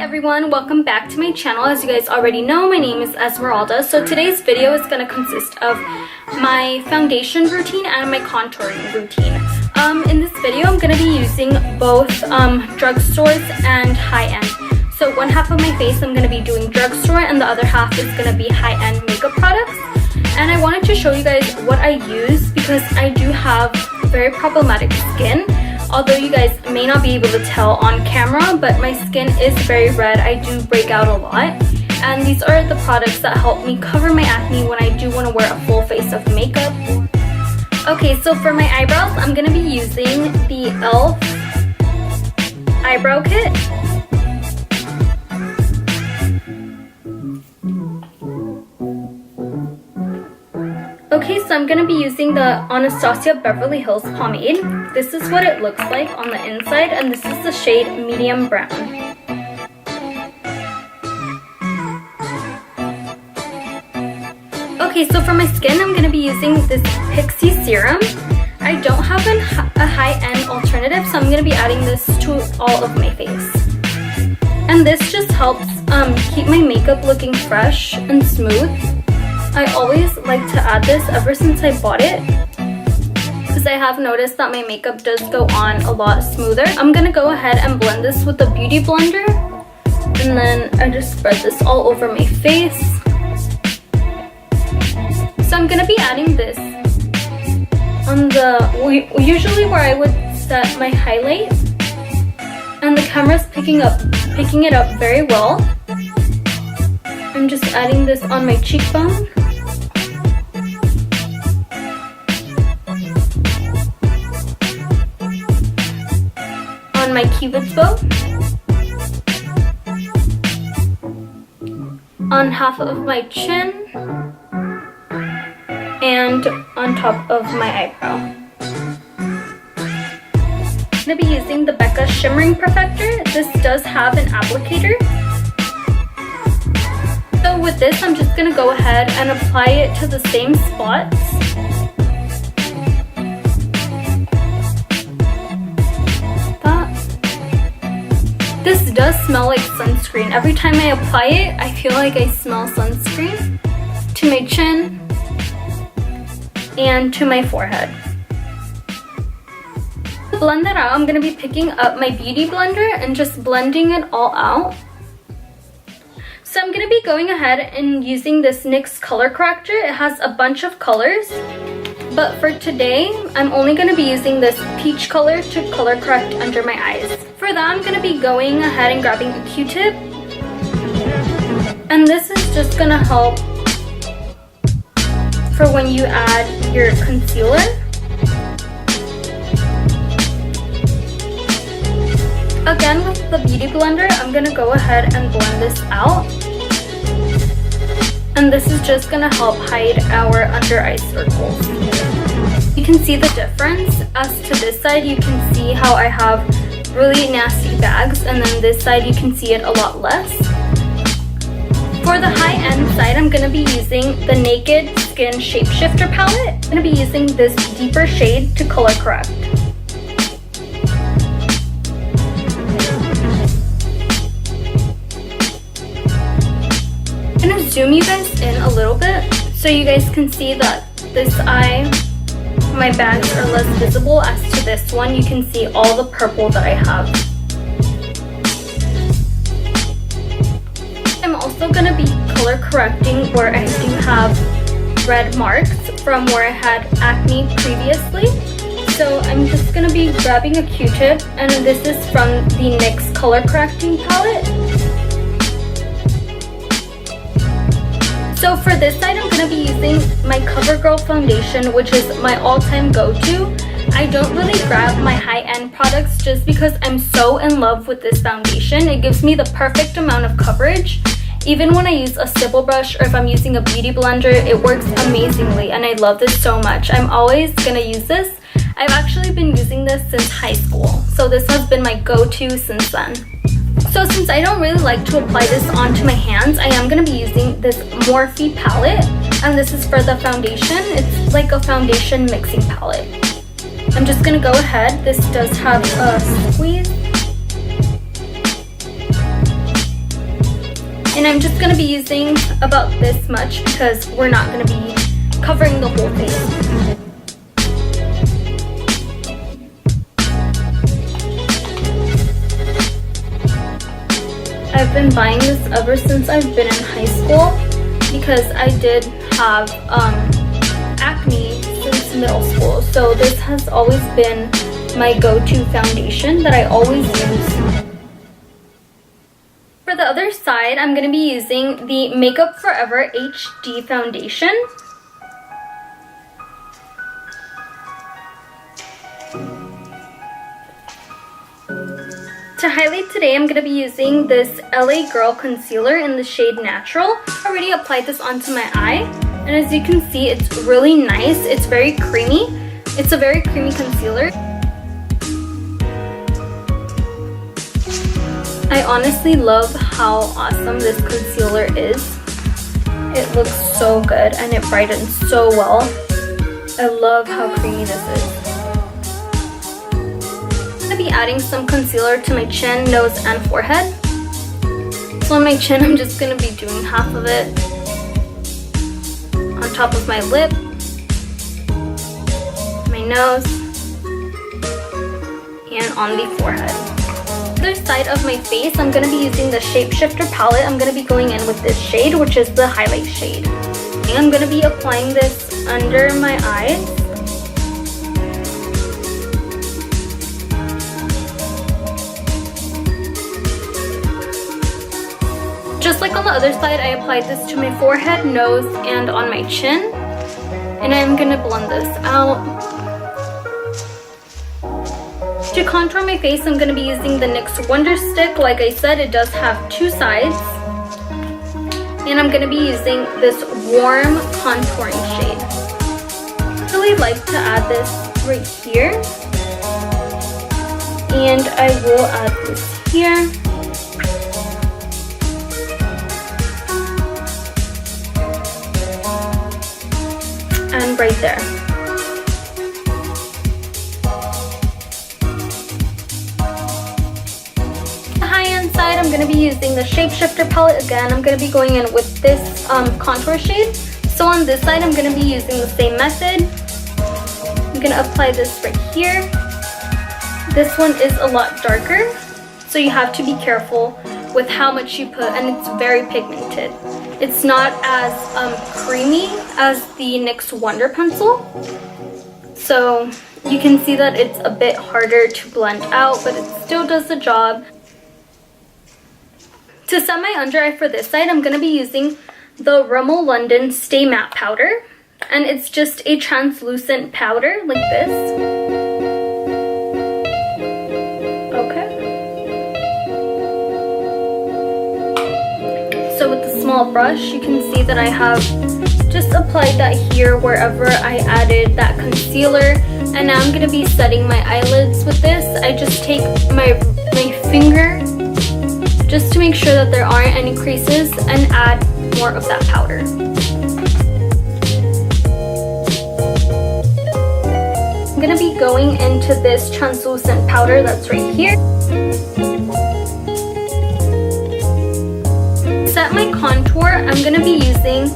everyone, welcome back to my channel. As you guys already know, my name is Esmeralda. So today's video is going to consist of my foundation routine and my contouring routine. In this video, I'm going to be using both drugstores and high-end. So one half of my face I'm going to be doing drugstore and the other half is going to be high-end makeup products. And I wanted to show you guys what I use because I do have very problematic skin. Although you guys may not be able to tell on camera, but my skin is very red. I do break out a lot. And these are the products that help me cover my acne when I do want to wear a full face of makeup. Okay, so for my eyebrows, I'm going to be using the e.l.f. eyebrow kit. Okay, so I'm going to be using the Anastasia Beverly Hills pomade. This is what it looks like on the inside, and this is the shade medium brown. Okay, so for my skin, I'm going to be using this Pixie serum. I don't have a high-end alternative, so I'm going to be adding this to all of my face. And this just helps keep my makeup looking fresh and smooth. I always like to add this ever since I bought it because I have noticed that my makeup does go on a lot smoother. I'm going to go ahead and blend this with a beauty blender, and then I just spread this all over my face. So I'm going to be adding this on usually where I would set my highlight, and the camera's picking it up very well. I'm just adding this on my cheekbone. On my cupid's bow, on half of my chin, and on top of my eyebrow. I'm going to be using the Becca Shimmering Perfector. This does have an applicator. So with this, I'm just going to go ahead and apply it to the same spots. This does smell like sunscreen. Every time I apply it, I feel like I smell sunscreen to my chin and to my forehead. To blend that out, I'm going to be picking up my beauty blender and just blending it all out. So I'm going to be going ahead and using this NYX color corrector. It has a bunch of colors, but for today, I'm only going to be using this peach color to color correct under my eyes. For that, I'm going to be going ahead and grabbing a Q-tip, and this is just going to help for when you add your concealer. Again, with the beauty blender, I'm going to go ahead and blend this out. And this is just going to help hide our under eye circles. You can see the difference. As to this side, you can see how I have really nasty bags, and then this side you can see it a lot less. For the high-end side, I'm going to be using the Naked Skin Shapeshifter palette. I'm going to be using this deeper shade to color correct. I'm going to zoom you guys in a little bit so you guys can see that this eye, my bags are less visible. As to this one, you can see all the purple that I have. I'm also going to be color correcting where I do have red marks from where I had acne previously. So I'm just going to be grabbing a Q-tip, and this is from the NYX color correcting palette. So for this side, I'm going to be using my CoverGirl foundation, which is my all-time go-to. I don't really grab my high-end products just because I'm so in love with this foundation. It gives me the perfect amount of coverage. Even when I use a stipple brush or if I'm using a beauty blender, it works amazingly, and I love this so much. I'm always going to use this. I've actually been using this since high school, so this has been my go-to since then. So since I don't really like to apply this onto my hands, I am going to be using this Morphe palette, and this is for the foundation. It's like a foundation mixing palette. I'm just going to go ahead. This does have a squeeze. And I'm just going to be using about this much because we're not going to be covering the whole face. I've been buying this ever since I've been in high school because I did have acne since middle school. So this has always been my go-to foundation that I always use. For the other side, I'm going to be using the Makeup Forever HD foundation. To highlight today, I'm going to be using this LA Girl concealer in the shade Natural. I already applied this onto my eye, and as you can see, it's really nice. It's very creamy. It's a very creamy concealer. I honestly love how awesome this concealer is. It looks so good and it brightens so well. I love how creamy this is. I'm going to be adding some concealer to my chin, nose, and forehead. So on my chin, I'm just going to be doing half of it on top of my lip, my nose, and on the forehead. Other side of my face, I'm going to be using the Shapeshifter palette. I'm going to be going in with this shade, which is the highlight shade. And I'm going to be applying this under my eyes. Just like on the other side, I applied this to my forehead, nose, and on my chin. And I'm going to blend this out. To contour my face, I'm going to be using the NYX Wonder Stick. Like I said, it does have two sides. And I'm going to be using this warm contouring shade. I really like to add this right here. And I will add this here. And right there. I'm going to be using the Shapeshifter palette again. I'm going to be going in with this contour shade. So on this side, I'm going to be using the same method. I'm going to apply this right here. This one is a lot darker, so you have to be careful with how much you put, and it's very pigmented. It's not as creamy as the NYX Wonder Pencil. So you can see that it's a bit harder to blend out, but it still does the job. To set my under eye for this side, I'm going to be using the Rimmel London Stay Matte Powder. And it's just a translucent powder like this. Okay. So with the small brush, you can see that I have just applied that here wherever I added that concealer. And now I'm going to be setting my eyelids with this. I just take my finger just to make sure that there aren't any creases and add more of that powder. I'm going to be going into this translucent powder that's right here. To set my contour, I'm going to be using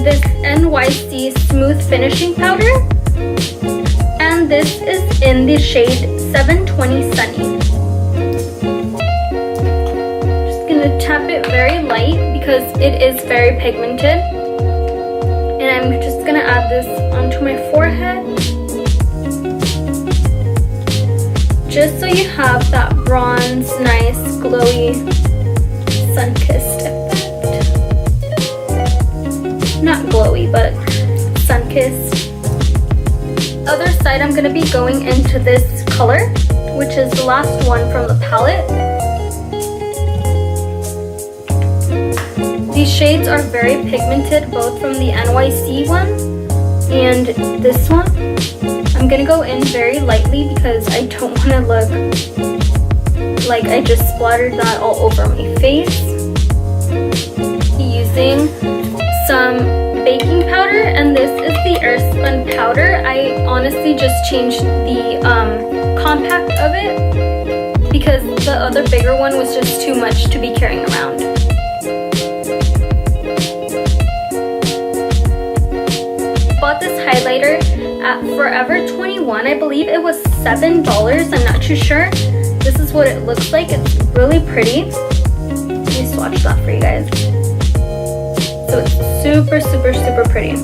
this NYC Smooth Finishing Powder. And this is in the shade 720 Sunny. Tap it very light because it is very pigmented, and I'm just gonna add this onto my forehead just so you have that bronze, nice, glowy, sun-kissed effect. Not glowy, but sun-kissed. Other side, I'm gonna be going into this color, which is the last one from the palette. These shades are very pigmented, both from the NYC one and this one. I'm going to go in very lightly because I don't want to look like I just splattered that all over my face. Using some baking powder, and this is the Airspun powder. I honestly just changed the compact of it because the other bigger one was just too much to be carrying around. highlighter at Forever 21. I believe it was $7. I'm not too sure. This is what it looks like. It's really pretty. Let me swatch that for you guys. So it's super, super, super pretty.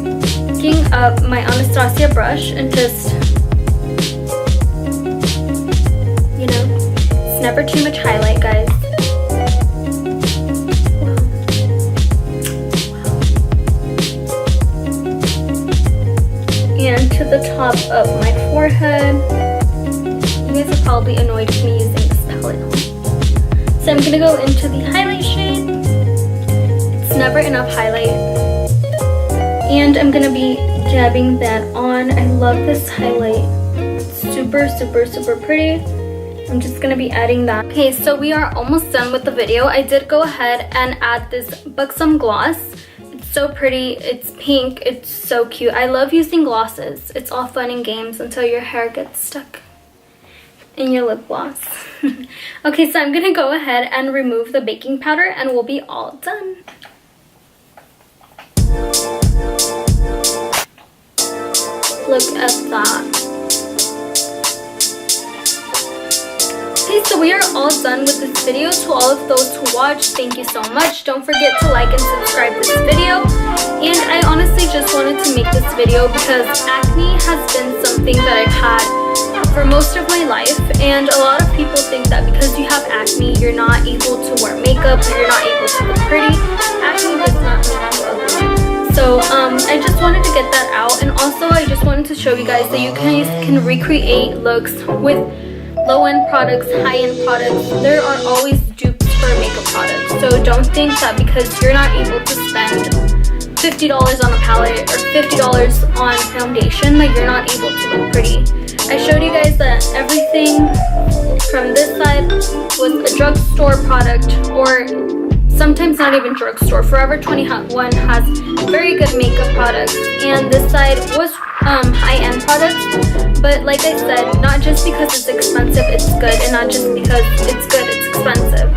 Picking up my Anastasia brush and just, you know, it's never too much highlight, guys. And to the top of my forehead. You guys are probably annoyed with me using this palette. So I'm gonna go into the highlight shade. It's never enough highlight. And I'm gonna be dabbing that on. I love this highlight. It's super, super, super pretty. I'm just gonna be adding that. Okay, so we are almost done with the video. I did go ahead and add this Buxom gloss. So pretty, it's pink, it's so cute. I love using glosses. It's all fun and games until your hair gets stuck in your lip gloss. Okay, so I'm gonna go ahead and remove the baking powder and we'll be all done. Look at that. Okay, so we are all done with this video. To all of those who watched, thank you so much. Don't forget to like and subscribe this video. And I honestly just wanted to make this video because acne has been something that I've had for most of my life. And a lot of people think that because you have acne, you're not able to wear makeup or you're not able to look pretty. Acne does not make you ugly. So I just wanted to get that out. And also I just wanted to show you guys that you guys can recreate looks with low-end products, high-end products. There are always dupes for makeup products. So don't think that because you're not able to spend $50 on a palette or $50 on foundation that you're not able to look pretty. I showed you guys that everything from this side was a drugstore product, or sometimes not even drugstore. Forever 21 has very good makeup products, and this side was high-end products. But like I said, not just because it's expensive, it's good, and not just because it's good, it's expensive.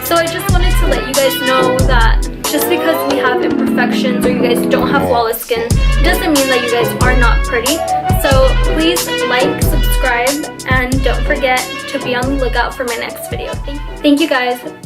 So I just wanted to let you guys know that just because we have imperfections or you guys don't have flawless skin doesn't mean that you guys are not pretty. So please like, subscribe, and don't forget to be on the lookout for my next video. Thank you guys.